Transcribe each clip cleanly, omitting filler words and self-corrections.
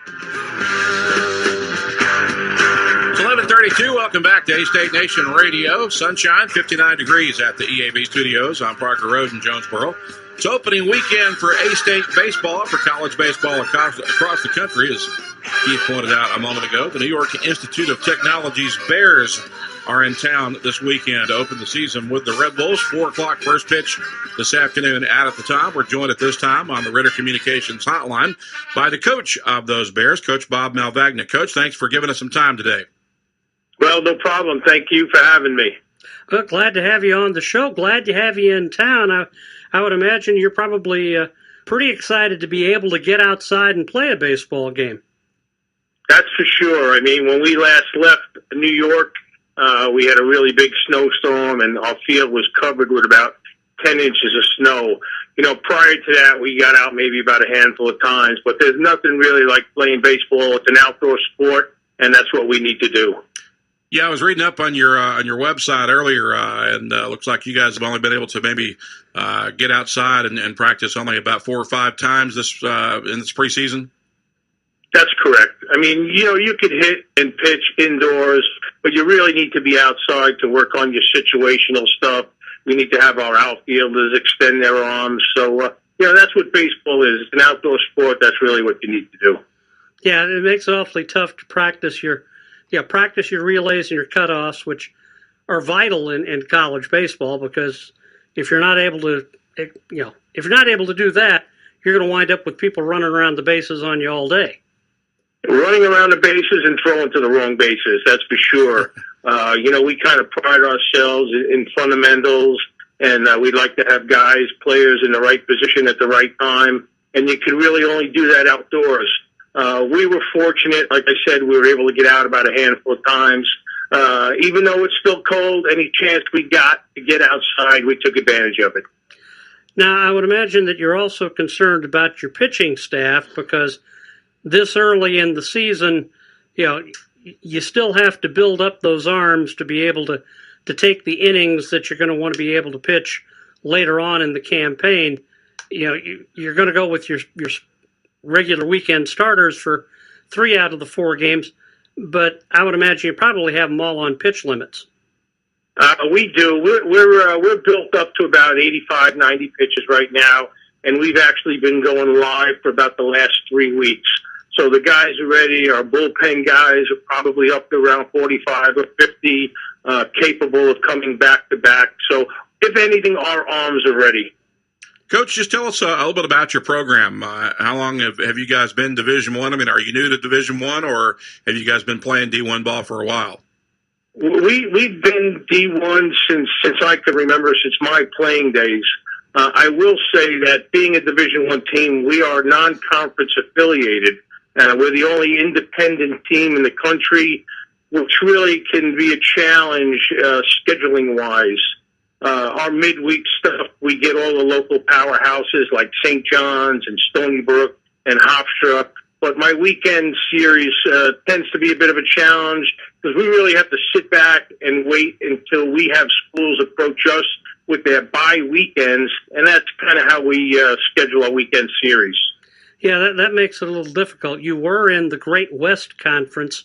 It's 11:32. Welcome back to A-State Nation Radio. Sunshine, 59 degrees at the EAB Studios on Parker Road in Jonesboro. It's opening weekend for A-State baseball, for college baseball across the country, as Keith pointed out a moment ago. The New York Institute of Technology's Bears are in town this weekend to open the season with the Red Bulls. 4 o'clock first pitch this afternoon out at the time. We're joined at this time on the Ritter Communications hotline by the coach of those Bears, Coach Bob Malvagna. Coach, thanks for giving us some time today. Well, no problem. Thank you for having me. Well, glad to have you on the show. Glad to have you in town. I would imagine you're probably pretty excited to be able to get outside and play a baseball game. That's for sure. I mean, when we last left New York, we had a really big snowstorm, and our field was covered with about 10 inches of snow. You know, prior to that, we got out maybe about a handful of times, but there's nothing really like playing baseball. It's an outdoor sport, and that's what we need to do. Yeah, I was reading up on your website earlier, and looks like you guys have only been able to maybe get outside and practice only about 4 or 5 times this in this preseason. That's correct. I mean, you know, you could hit and pitch indoors, but you really need to be outside to work on your situational stuff. We need to have our outfielders extend their arms. So, you know, that's what baseball is. It's an outdoor sport. That's really what you need to do. Yeah, it makes it awfully tough to practice your relays and your cutoffs, which are vital in college baseball, because if you're not able to, if you're not able to do that, you're going to wind up with people running around the bases on you all day. Running around the bases and throwing to the wrong bases, that's for sure. You know, we kind of pride ourselves in fundamentals, and we'd like to have players in the right position at the right time, and you can really only do that outdoors. We were fortunate, like I said, we were able to get out about a handful of times. Even though it's still cold, any chance we got to get outside, we took advantage of it. Now, I would imagine that you're also concerned about your pitching staff, because this early in the season, you know, you still have to build up those arms to be able to take the innings that you're going to want to be able to pitch later on in the campaign. You know, you're going to go with your regular weekend starters for 3 out of the 4 games, but I would imagine you probably have them all on pitch limits. We do. We're built up to about 85, 90 pitches right now, and we've actually been going live for about the last 3 weeks. So the guys are ready. Our bullpen guys are probably up to around 45 or 50, capable of coming back to back. So if anything, our arms are ready. Coach, just tell us a little bit about your program. How long have you guys been Division I? I mean, are you new to Division I, or have you guys been playing D1 ball for a while? We've been D1 since I can remember, since my playing days. I will say that being a Division I team, we are non-conference affiliated. We're the only independent team in the country, which really can be a challenge scheduling-wise. Our midweek stuff, we get all the local powerhouses like St. John's and Stony Brook and Hofstra. But my weekend series tends to be a bit of a challenge, because we really have to sit back and wait until we have schools approach us with their bye weekends, and that's kind of how we schedule our weekend series. Yeah, that makes it a little difficult. You were in the Great West Conference,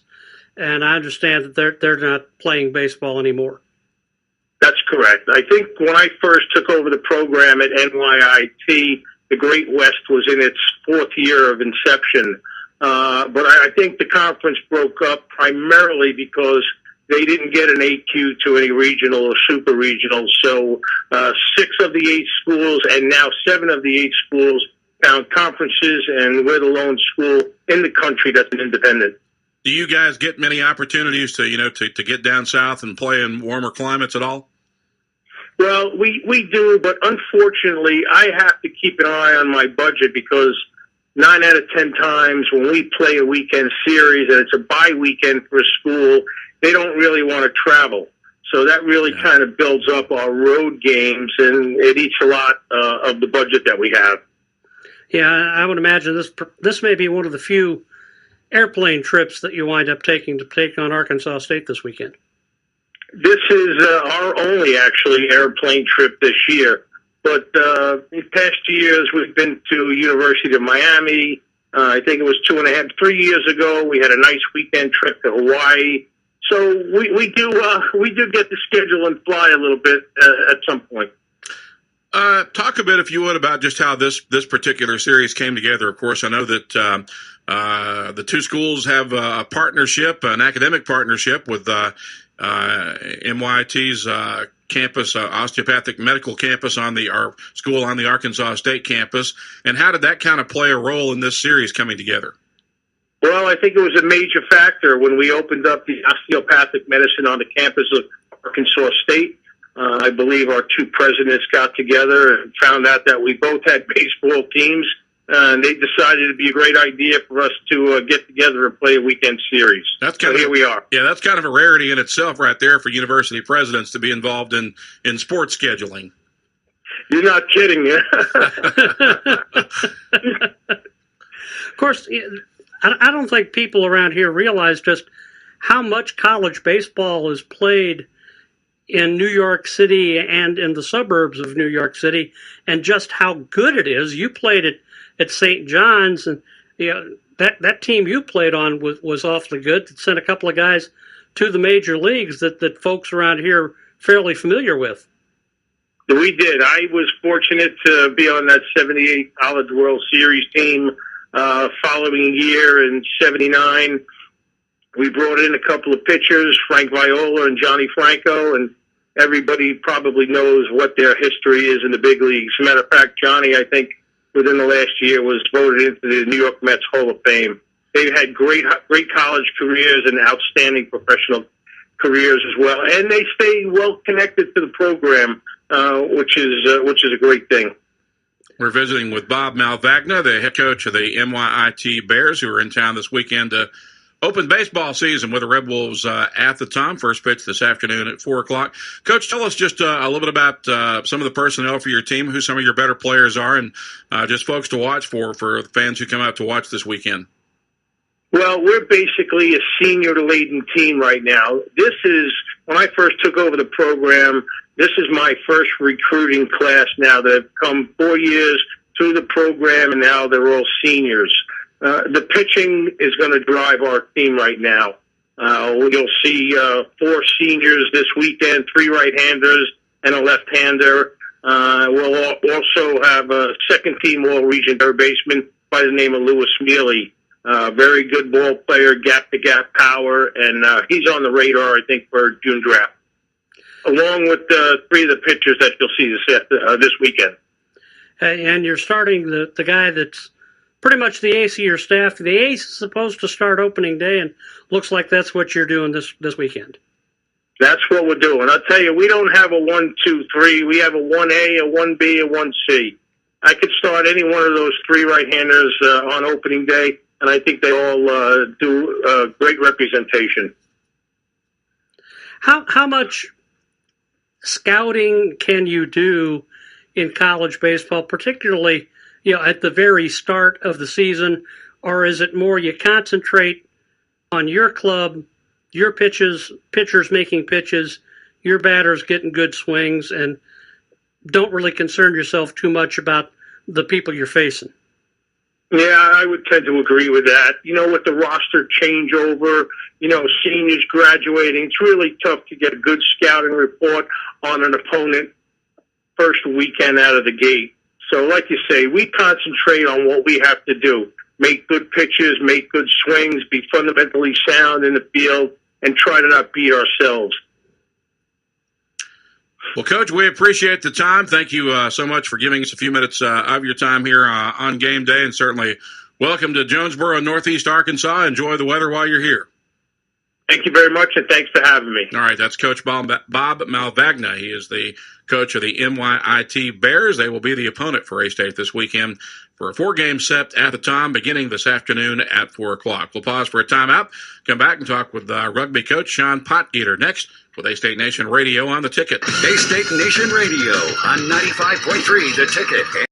and I understand that they're not playing baseball anymore. That's correct. I think when I first took over the program at NYIT, the Great West was in its 4th year of inception. But I think the conference broke up primarily because they didn't get an AQ to any regional or super regional. So 6 of the 8 schools, and now 7 of the 8 schools, found conferences, and we're the lone school in the country that's an independent. Do you guys get many opportunities to get down south and play in warmer climates at all? Well, we do, but unfortunately, I have to keep an eye on my budget, because 9 out of 10 times when we play a weekend series and it's a bye weekend for a school, they don't really want to travel. So that really kind of builds up our road games, and it eats a lot of the budget that we have. Yeah, I would imagine this may be one of the few airplane trips that you wind up taking to take on Arkansas State this weekend. This is our only, actually, airplane trip this year. But in past years, we've been to University of Miami, I think it was 3 years ago. We had a nice weekend trip to Hawaii. So we do get the schedule and fly a little bit at some point. Talk a bit, if you would, about just how this particular series came together. Of course, I know that the two schools have a partnership, an academic partnership with MYT's campus, osteopathic medical campus our school on the Arkansas State campus. And how did that kind of play a role in this series coming together? Well, I think it was a major factor when we opened up the osteopathic medicine on the campus of Arkansas State. I believe our two presidents got together and found out that we both had baseball teams, and they decided it'd be a great idea for us to get together and play a weekend series. Here we are. Yeah, that's kind of a rarity in itself right there for university presidents to be involved in sports scheduling. You're not kidding, yeah? Of course, I don't think people around here realize just how much college baseball is played in New York City and in the suburbs of New York City, and just how good it is. You played at St. John's, and that team you played on was awfully good. It sent a couple of guys to the major leagues that folks around here are fairly familiar with. We did. I was fortunate to be on that 78 College World Series team. Following year in 79, we brought in a couple of pitchers, Frank Viola and Johnny Franco, and everybody probably knows what their history is in the big leagues. As a matter of fact, Johnny, I think, within the last year was voted into the New York Mets Hall of Fame. They've had great college careers and outstanding professional careers as well, and they stay well connected to the program, which is a great thing. We're visiting with Bob Malvagna, the head coach of the MYIT Bears, who are in town this weekend to open baseball season with the Red Wolves at the time. First pitch this afternoon at 4 o'clock. Coach, tell us just a little bit about some of the personnel for your team, who some of your better players are, and just folks to watch for the fans who come out to watch this weekend. Well, we're basically a senior-laden team right now. This is, when I first took over the program, this is my first recruiting class now that have come 4 years through the program, and now they're all seniors. The pitching is going to drive our team right now. You'll see 4 seniors this weekend, 3 right-handers and a left-hander. We'll also have a second-team all-region third baseman by the name of Lewis Mealy. Very good ball player, gap-to-gap power, and he's on the radar, I think, for June draft, along with 3 of the pitchers that you'll see this weekend. And you're starting the guy that's pretty much the ace of your staff. The ace is supposed to start opening day, and looks like that's what you're doing this weekend. That's what we're doing. I'll tell you, we don't have a 1, 2, 3. We have a 1A, a 1B, a 1C. I could start any one of those 3 right-handers on opening day, and I think they all do great representation. How much scouting can you do in college baseball, particularly at the very start of the season, or is it more you concentrate on your club, your pitchers making pitches, your batters getting good swings, and don't really concern yourself too much about the people you're facing? Yeah, I would tend to agree with that. With the roster changeover, seniors graduating, it's really tough to get a good scouting report on an opponent first weekend out of the gate. So like you say, we concentrate on what we have to do. Make good pitches, make good swings, be fundamentally sound in the field, and try to not beat ourselves. Well, Coach, we appreciate the time. Thank you so much for giving us a few minutes of your time here on game day, and certainly welcome to Jonesboro, Northeast Arkansas. Enjoy the weather while you're here. Thank you very much, and thanks for having me. All right, that's Coach Bob Malvagna. He is the coach of the MYIT Bears. They will be the opponent for A-State this weekend for a 4-game set at the time, beginning this afternoon at 4 o'clock. We'll pause for a timeout, come back and talk with rugby coach Sean Potgieter next with A-State Nation Radio on The Ticket. A-State Nation Radio on 95.3 The Ticket.